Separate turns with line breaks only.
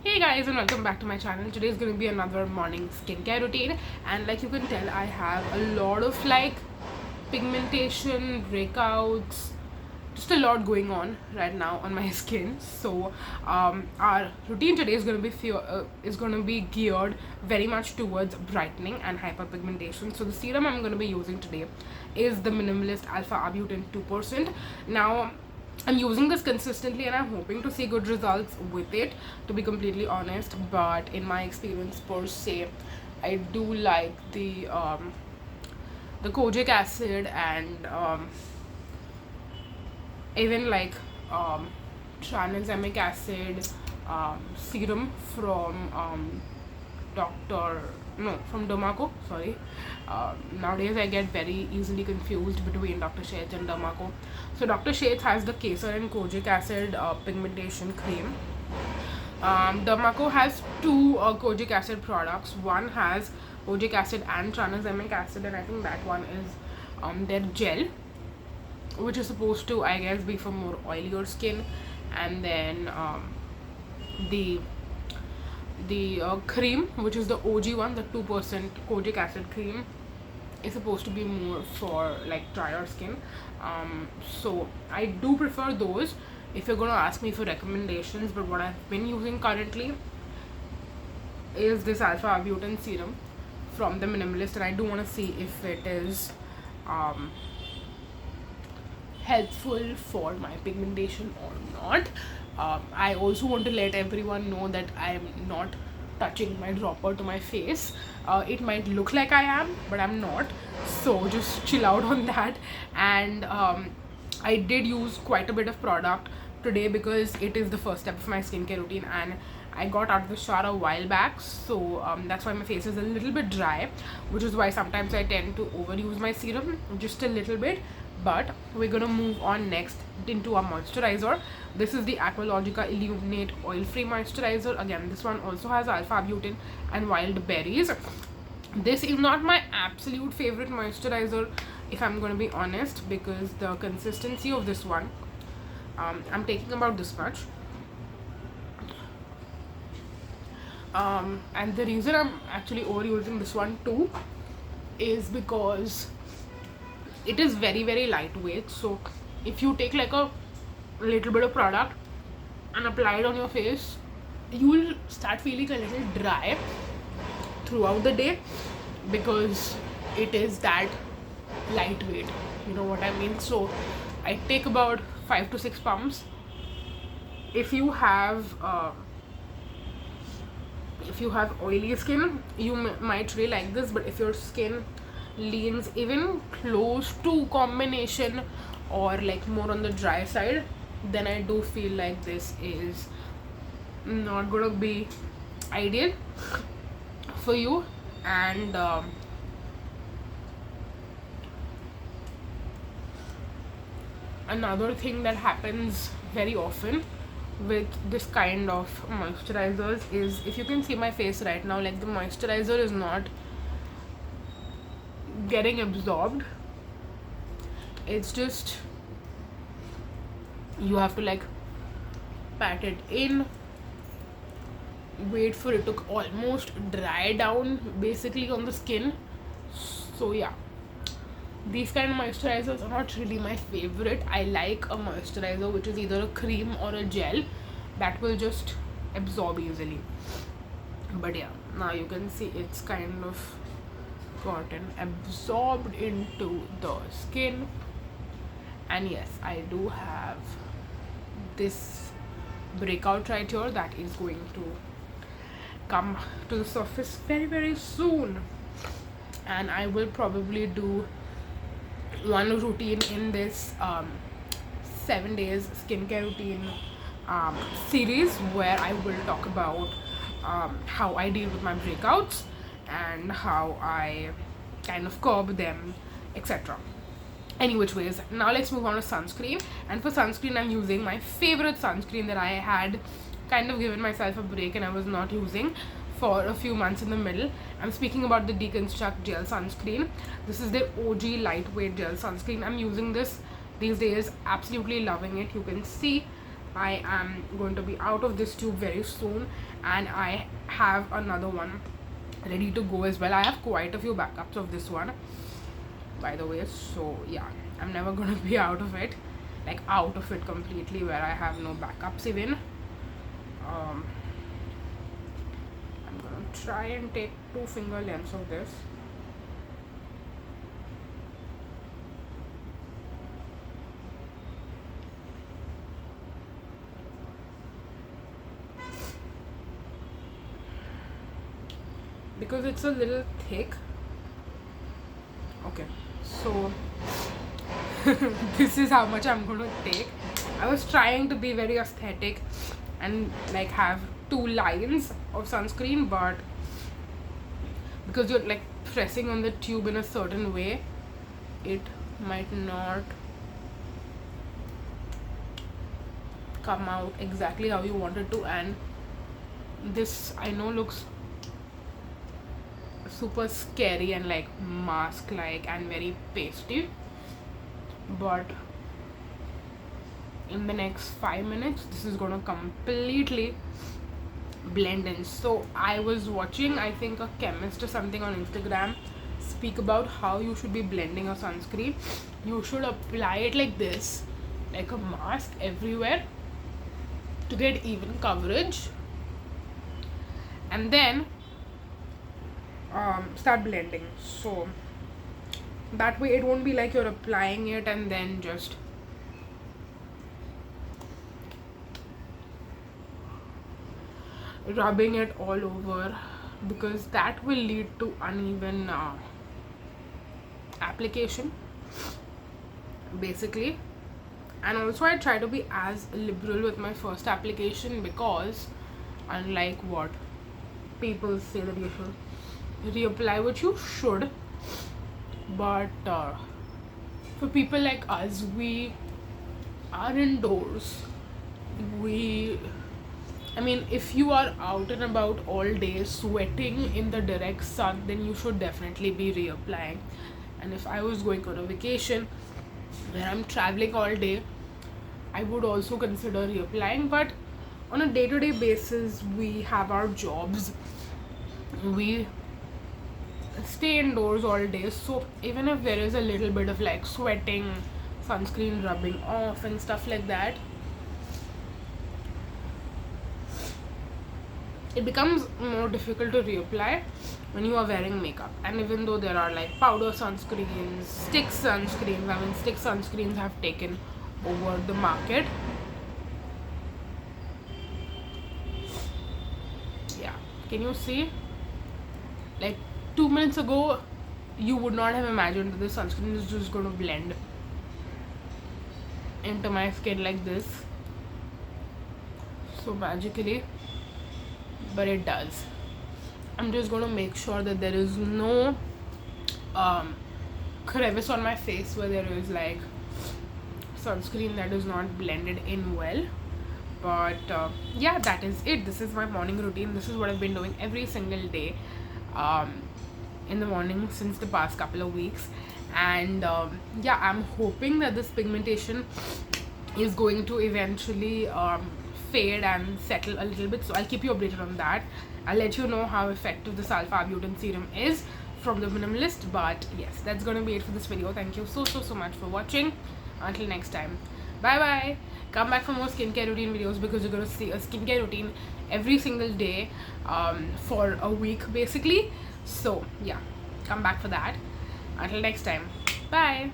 Hey guys, and welcome back to my channel. Today is going to be another morning skincare routine, and like you can tell, I have a lot of pigmentation, breakouts, just a lot going on right now on my skin. So our routine today is going to be geared very much towards brightening and hyperpigmentation. So the serum I'm going to be using today is the Minimalist Alpha Arbutin 2%. Now I'm using this consistently and I'm hoping to see good results with it, to be completely honest. But in my experience per se, I do like the kojic acid and even tranexamic acid serum from from Dermaco. Sorry. Nowadays I get very easily confused between Dr. Sheth's and Dermaco. So Dr. Sheth's has the Kesar and kojic acid pigmentation cream. Dermaco has two kojic acid products. One has kojic acid and tranexamic acid, and I think that one is their gel, which is supposed to, I guess, be for more oilier skin. And then the cream, which is the OG one, the 2% kojic acid cream, is supposed to be more for like drier skin. So I do prefer those if you're gonna ask me for recommendations. But what I've been using currently is this Alpha Arbutin serum from the Minimalist, and I do want to see if it is helpful for my pigmentation or not. I also want to let everyone know that I am not touching my dropper to my face. It might look like I am, but I'm not, so just chill out on that. And I did use quite a bit of product today because it is the first step of my skincare routine, and I got out of the shower a while back, so that's why my face is a little bit dry, which is why sometimes I tend to overuse my serum just a little bit. But we're gonna move on next into our moisturizer. This is the Aqualogica Illuminate Oil Free Moisturizer. Again, this one also has Alpha Arbutin and wild berries. This is not my absolute favorite moisturizer, if I'm gonna be honest, because the consistency of this one, I'm taking about this much. And the reason I'm actually overusing this one too is because it is very very lightweight. So if you take like a little bit of product and apply it on your face, you will start feeling a little dry throughout the day because it is that lightweight, you know what I mean. So I take about 5 to 6 pumps. If you have oily skin, you might really like this, but if your skin leans even close to combination or like more on the dry side, then I do feel like this is not gonna be ideal for you. And another thing that happens very often with this kind of moisturizers is, if you can see my face right now, like the moisturizer is not getting absorbed. It's just, you have to like pat it in, wait for it to almost dry down basically on the skin. So yeah, these kind of moisturizers are not really my favorite. I like a moisturizer which is either a cream or a gel that will just absorb easily. But yeah, now you can see it's kind of gotten absorbed into the skin. And yes, I do have this breakout right here that is going to come to the surface very very soon, and I will probably do one routine in this 7 days skincare routine series, where I will talk about how I deal with my breakouts and how I kind of curb them, etc. Any which ways, now let's move on to sunscreen. And for sunscreen, I'm using my favorite sunscreen that I had kind of given myself a break and I was not using for a few months in the middle. I'm speaking about the Deconstruct gel sunscreen. This is the OG lightweight gel sunscreen. I'm using this these days, absolutely loving it. You can see I am going to be out of this tube very soon, and I have another one ready to go as well. I have quite a few backups of this one, by the way, so yeah, I'm never gonna be out of it, like out of it completely where I have no backups even. I'm gonna try and take 2 finger lengths of this. Because it's a little thick. Okay, so this is how much I'm going to take. I was trying to be very aesthetic and like have 2 lines of sunscreen, but because you're like pressing on the tube in a certain way, it might not come out exactly how you want it to. And this I know looks super scary and like mask like and very pasty, but in the next 5 minutes this is gonna completely blend in. So I was watching, I think, a chemist or something on Instagram speak about how you should be blending a sunscreen. You should apply it like this, like a mask everywhere to get even coverage, and then start blending. So that way it won't be like you're applying it and then just rubbing it all over, because that will lead to uneven application basically. And also I try to be as liberal with my first application, because unlike what people say that you should reapply, which you should, but for people like us, we are indoors. I mean, if you are out and about all day sweating in the direct sun, then you should definitely be reapplying. And if I was going on a vacation where I'm traveling all day, I would also consider reapplying. But on a day-to-day basis, we have our jobs, we stay indoors all day, so even if there is a little bit of like sweating, sunscreen rubbing off and stuff like that, it becomes more difficult to reapply when you are wearing makeup. And even though there are like powder sunscreens, stick sunscreens, I mean stick sunscreens have taken over the market. Yeah, can you see? Like 2 minutes ago, you would not have imagined that this sunscreen is just going to blend into my skin like this so magically, but it does. I'm just going to make sure that there is no crevice on my face where there is like sunscreen that is not blended in well. But yeah, that is it. This is my morning routine. This is what I've been doing every single day in the morning since the past couple of weeks. And yeah, I'm hoping that this pigmentation is going to eventually fade and settle a little bit, so I'll keep you updated on that. I'll let you know how effective this Arbutin serum is from the Minimalist. But yes, that's gonna be it for this video. Thank you so much for watching. Until next time, bye bye. Come back for more skincare routine videos, because you're gonna see a skincare routine every single day for a week basically. So yeah, come back for that. Until next time, bye.